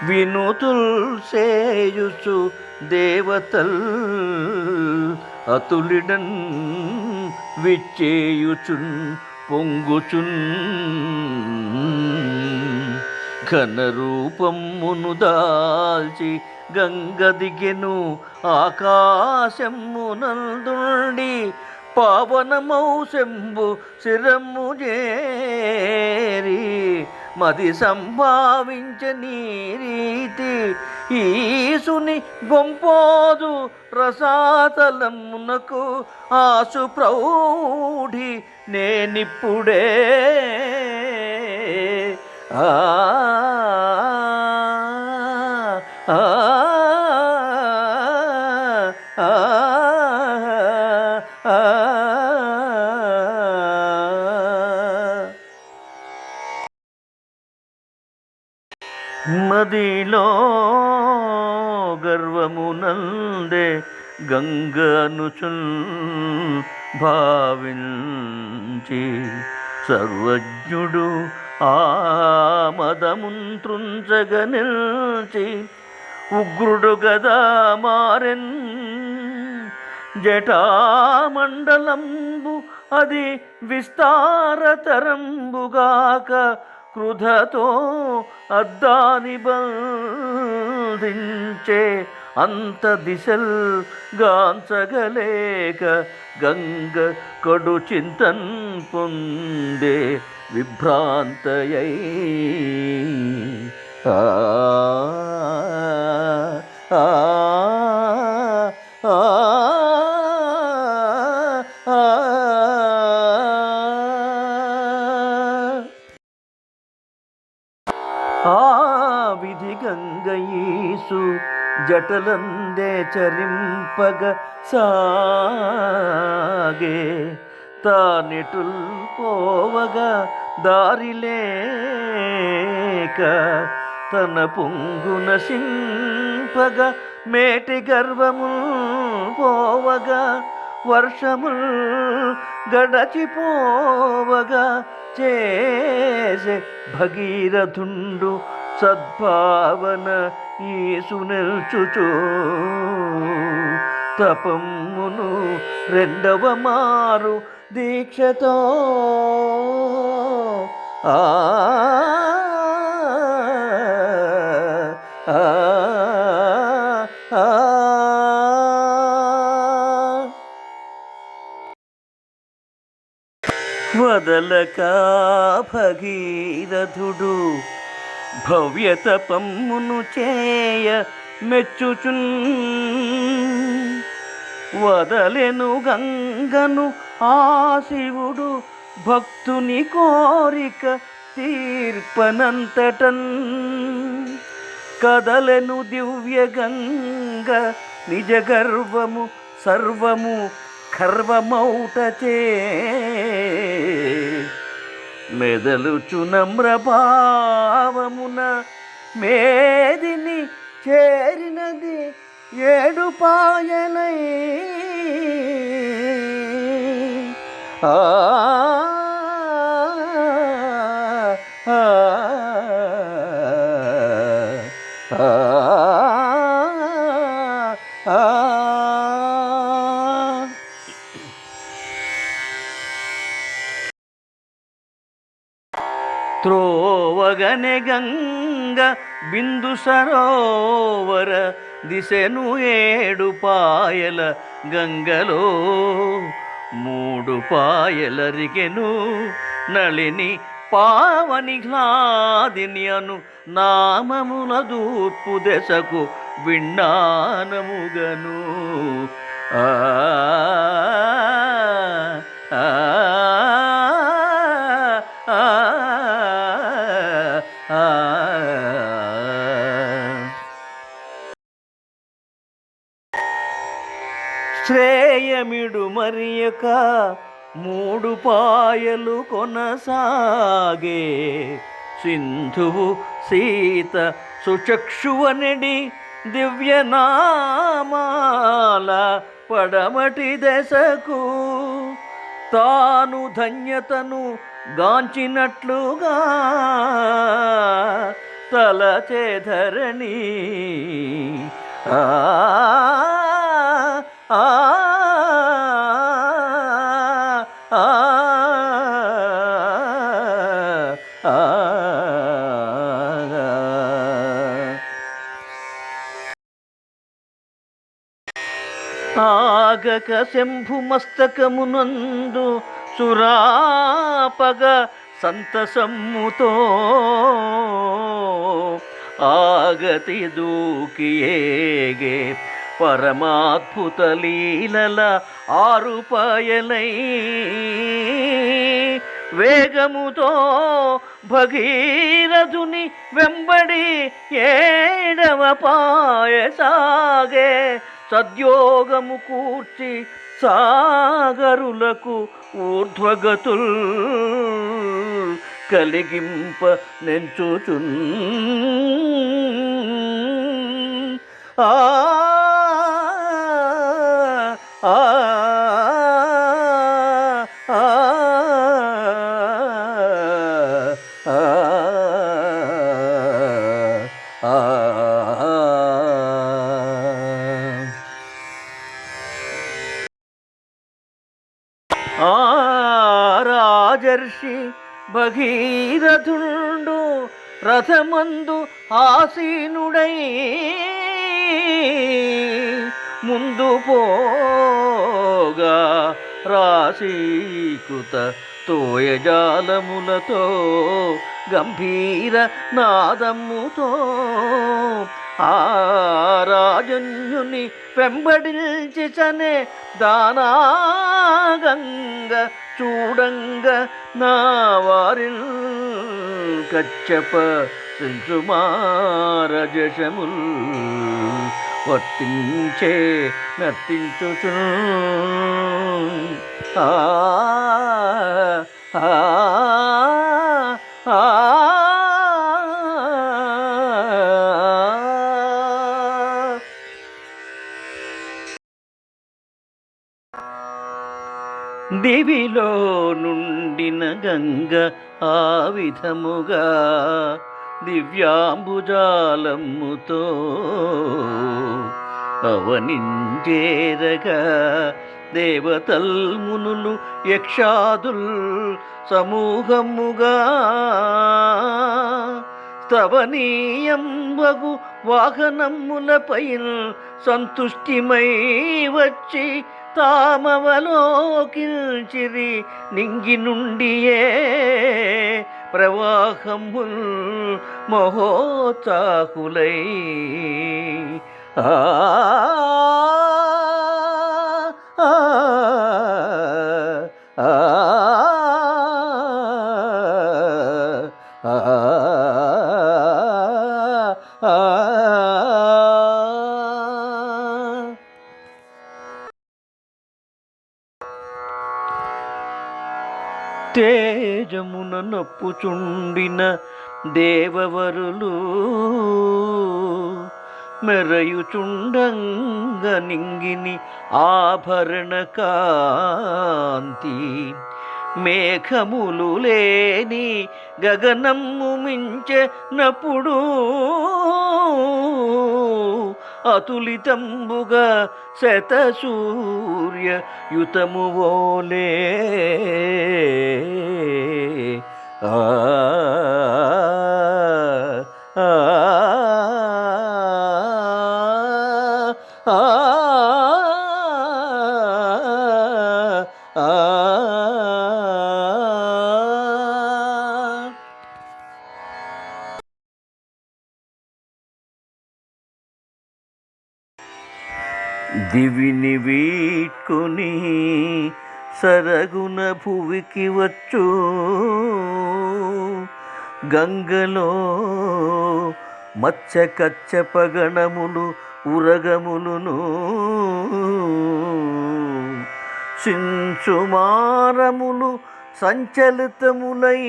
వినుతుల్ సేయుచు దేవతల్ అతులిడన్ విచ్చేయుచున్ పొంగుచున్ ఘనరూపమును దాల్చి గంగ దిగెను ఆకాశమునందుండి పావనమౌ శంభు శిరము చేరి మది సంభావించని రీతి ఈసుని గొంపోదు రసాతలమునకు ఆసు ప్రౌఢి నేనిప్పుడే ఆ ఆ మదిలో గర్వమునందే గంగనుచున్ భావించి సర్వజ్ఞుడు ఆమదముంత్రుంచగ నిల్చి ఉగ్రుడు గదా మారెన్ జటామండలంబు అది విస్తారతరంబుగాక క్రుధతో అద్దాని బంధించే అంత దిశల్ గాంచగలేక గంగ కడు చింతన్ పొందే విభ్రాంతయై ఆ ఆ ఆ విధి గంగయీసు జటలందే చరింపగ సాగే తానెటుల్ పోవగా దారిలేక తన పొంగున సింపగ మేటి గర్వము పోవగా వర్షముల్ గడచిపోవగా చేసే భగీరథుండు సద్భావన ఈసు నిల్చుచు తపమును రెండవ మారు దీక్షతో ఆ వదలక భగీరథుడు భవ్యతపమ్మును చేయ మెచ్చుచున్ వదలెను గంగను ఆ శివుడు భక్తుని కోరిక తీర్పనంతటన్ కదలెను దివ్య గంగ నిజ గర్వము సర్వము ఖర్వమౌటచే మెదలుచు నమ్రభావమున మేదిని చేరినది ఏడు పాయలై ఆ త్రోవగనె గంగ బిందు సరోవర దిశను ఏడు పాయల గంగలో మూడు పాయలరిగెను నళిని పావని హ్లాదిని అను నామముల దూర్పు దశకు విన్నానముగను ఆ శ్రేయమిడు మరియక మూడు పాయలు కొనసాగే సింధువు సీత సుచక్షువనెడి దివ్యనామాల పడమటి దశకు తాను ధన్యతను గాంచినట్లుగా తలచేధరణి ఆ ఆ ఆ ఆగక శంభుమస్తకమునందు సురాపగ సంతసమ్ముతో ఆగతి దూకియేగే పరమాద్భుత లీలల ఆరుపాయలై వేగముతో భగీరథుని వెంబడి ఏడవ పాయసాగే సద్యోగము కూర్చి సాగరులకు ఊర్ధ్వగతుల్ కలిగింప నెంచుచున్ ఆ ఆ రాజర్షి భగీరథుండు రథమందు ఆసీనుడై ముందు పోగా రాశీకృత తోయజాలములతో గంభీర నాదముతో ఆ రాజన్యుని వెంబడించిచనే దానాగంగ చూడంగ నా వారిల్ కచ్చప శిశుమారజముల్ వర్తించే నర్తించుచు ఆ ఆ ఆ దివిలో నుండిన గంగ ఆ విధముగా దివ్యాంబుజాలమ్ముతో అవనించేరగా దేవతల్మునులు యక్షాదుల్ సమూహముగా స్తవనీయంబగు వాహనములపై సంతుష్టిమై వచ్చి తామవలోకించిరి నింగి నుండియే ప్రవాహముల్ మహోత్సాహులై ఆ తేజమున నొప్పుచుండిన దేవవరులు మెరయుచుండంగ నింగిని ఆభరణ కాంతి మేఘములు లేని గగనము మించెనప్పుడు అతులితంబుగా శతసూర్య యుతము వోలే ఆ ఆ ఆ దివిని వీడ్కొని సరగున భువికి వచ్చు గంగలో మత్స్య కచ్చపగణములు ఉరగములును సింసుమారములు సంచలితములై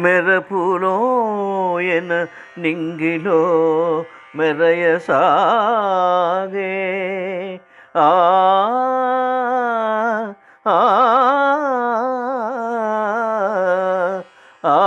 మెరపులోయన నింగిలో మెరయసాగే ఆ ఆ ఆ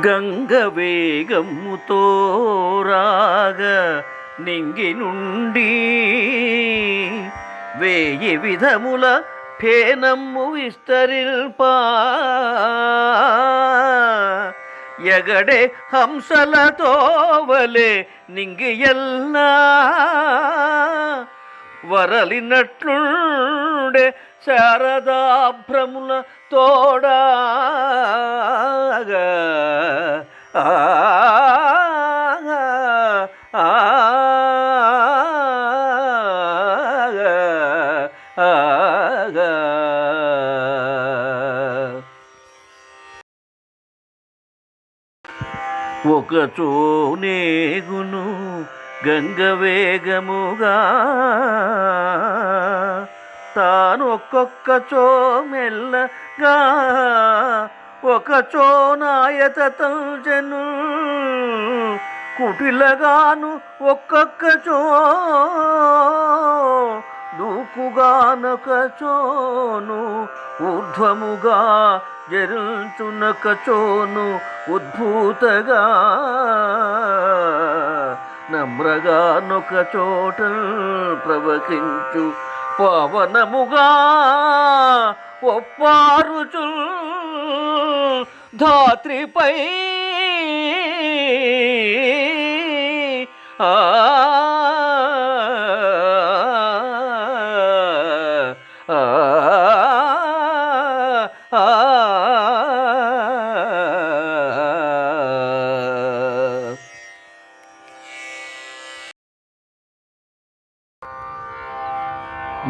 గంగ వేగముతో రాగ నింగి నుండి వేయి విధముల ఫేనమ్ము విస్తరిల్పా ఎగడే హంసలతో వలె నింగియల్లా వరలినట్లుండే శారదాభ్రముల తోడాగా ఒకచో నేగును గంగ వేగముగా తానొక్కొక్కచో మెల్లగా ఒకచో నాయతల్జను కుటిలగాను ఒక్కొక్కచో దూకుగానొకచోను ఊర్ధ్వముగా జరుచునకచోను ఉద్భూతగా నమ్రగానొక చోట ప్రవహించు పవనముగా ఒప్పారుచు ధాత్రిపై ఆ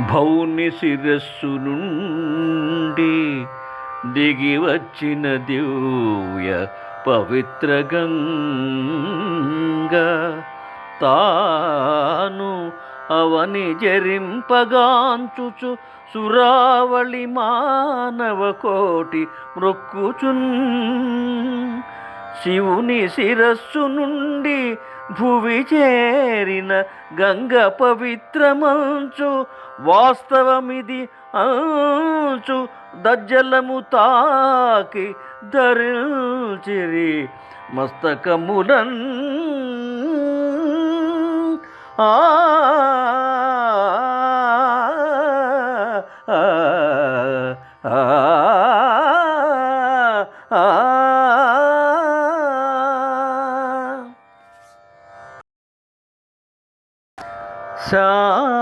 భౌని శిరస్సు నుండి దిగి వచ్చిన దివ్య పవిత్ర గంగా తాను అవని జరింపగాంచుచు సురావళి మానవ కోటి మ్రొక్కుచున్ శివుని శిరస్సు నుండి భువి చేరిన గంగ పవిత్రమంచు వాస్తవమిది అంచు దజ్జలము తాకి ధరించిరి మస్తకములన్ ఆ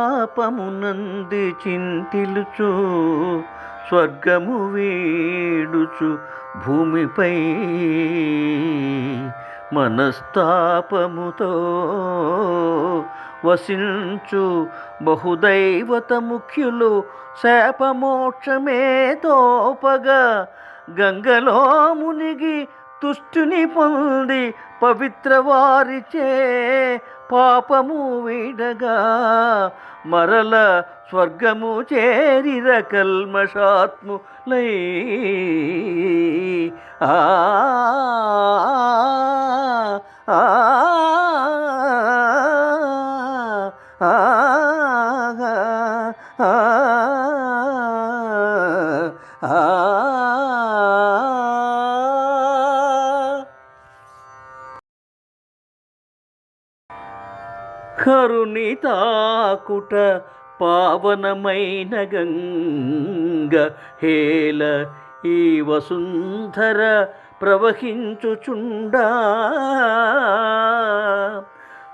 శాపమునంది చింతిలుచు స్వర్గము వీడుచు భూమిపై మనస్తాపముతో వసించు బహుదైవత ముఖ్యులు శాపమోక్షమే తోపగా గంగలో మునిగి తుష్టుని పొంది పవిత్ర వారిచే పాపము వీడగా మరల స్వర్గము చేరిర కల్మషాత్ములై ఆ ఆ కరుణి తాకుట పావనమైన గంగ హేల ఈ వసుంధర ప్రవహించుచుండా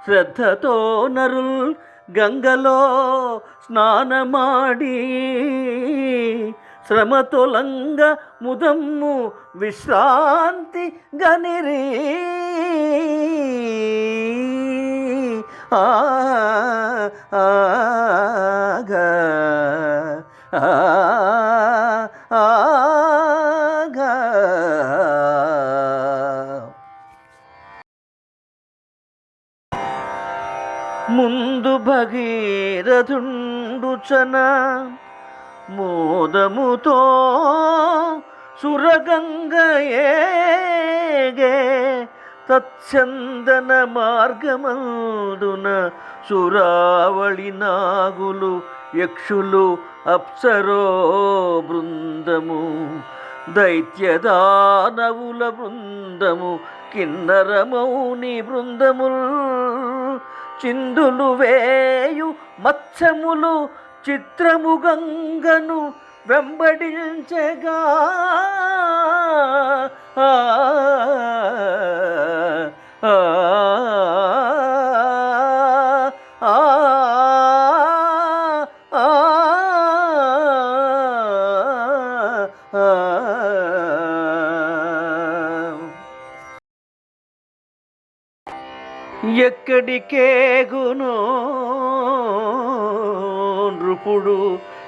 శ్రద్ధతో నరుల్ గంగలో స్నానమాడి శ్రమతొలంగ ముదమ్ము విశ్రాంతి గనిరి ముందు భగీరథుండుచన మోదముతో సురగంగయేగే తచ్చందన మార్గమందున సురావళి నాగులు యక్షులు అప్సరో బృందము దైత్యదానవుల బృందము కిన్నరమౌని బృందముల్ చిందులు వేయు మత్స్యములు చిత్రము గంగను వెంబడించగా ఎక్కడికేగునో నృపుడు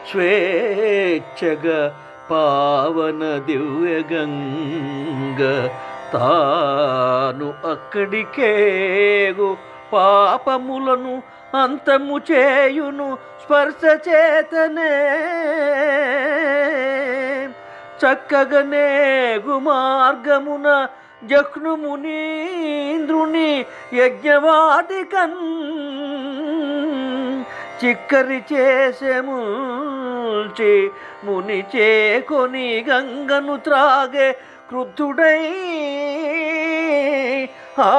స్వేచ్ఛగా పావన దివ్యగంగ తాను అక్కడికేగు పాపములను అంతము చేయును స్పర్శ చేతనే చక్కగనేగు మార్గమున జఖ్నుమునీంద్రుని యజ్ఞవాటికన్ చిక్కరి చేసెముల్చి ముని చేకొని గంగను త్రాగే క్రుద్ధుడై ఆ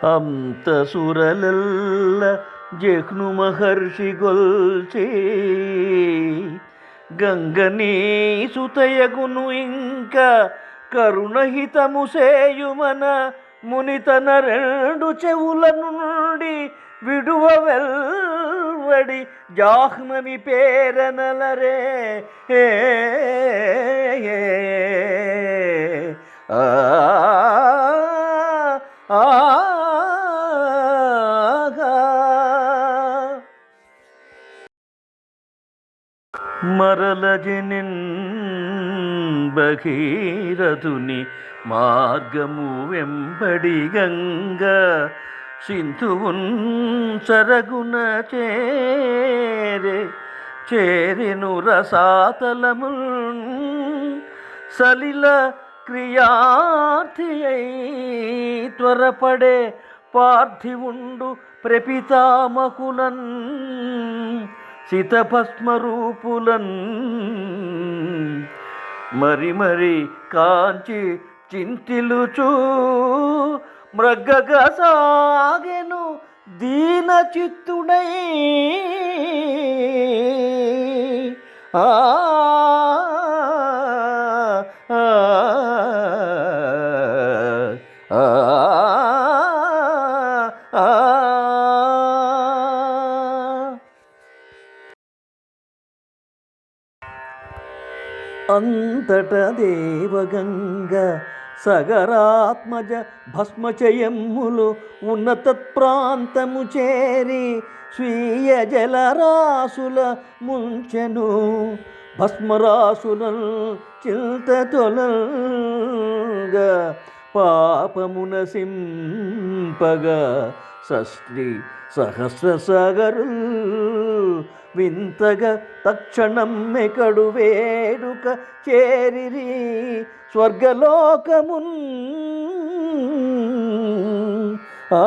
అంత సురలల్ల జఖ్ను మహర్షి గొల్చి గంగనీ సుతయగును ఇంకా కరుణహితము సేయుమన మునితన రెండు చెవుల నుండి విడువ వెల్వడి జాహ్నవి పేరనలరే మరల జనిన్ భగీరథుని మార్గము వెంబడి గంగ సింధువున్ సరగున చేరెను రసాతలముల్ సలిల క్రియార్థియై త్వరపడే పార్థివుండు ప్రపితామకులన్ సితభస్మరూపులన్ మరి మరి కాంచి చింతిలుచూ మృగగా సాగెను దీన చిత్తుడై ఆ అంతట దేవగంగ సగరాత్మజ భస్మచయమ్ములు ఉన్నత ప్రాంతము చేరి స్వీయ జలరాసుల ముంచెను భస్మరాసులను చింత తొలగా పాపమున సింపగా షష్ఠి సహస్ర సాగరు వింతగా తక్షణం మెకడు వేడుక చేరిరి స్వర్గలోకమున్ ఆ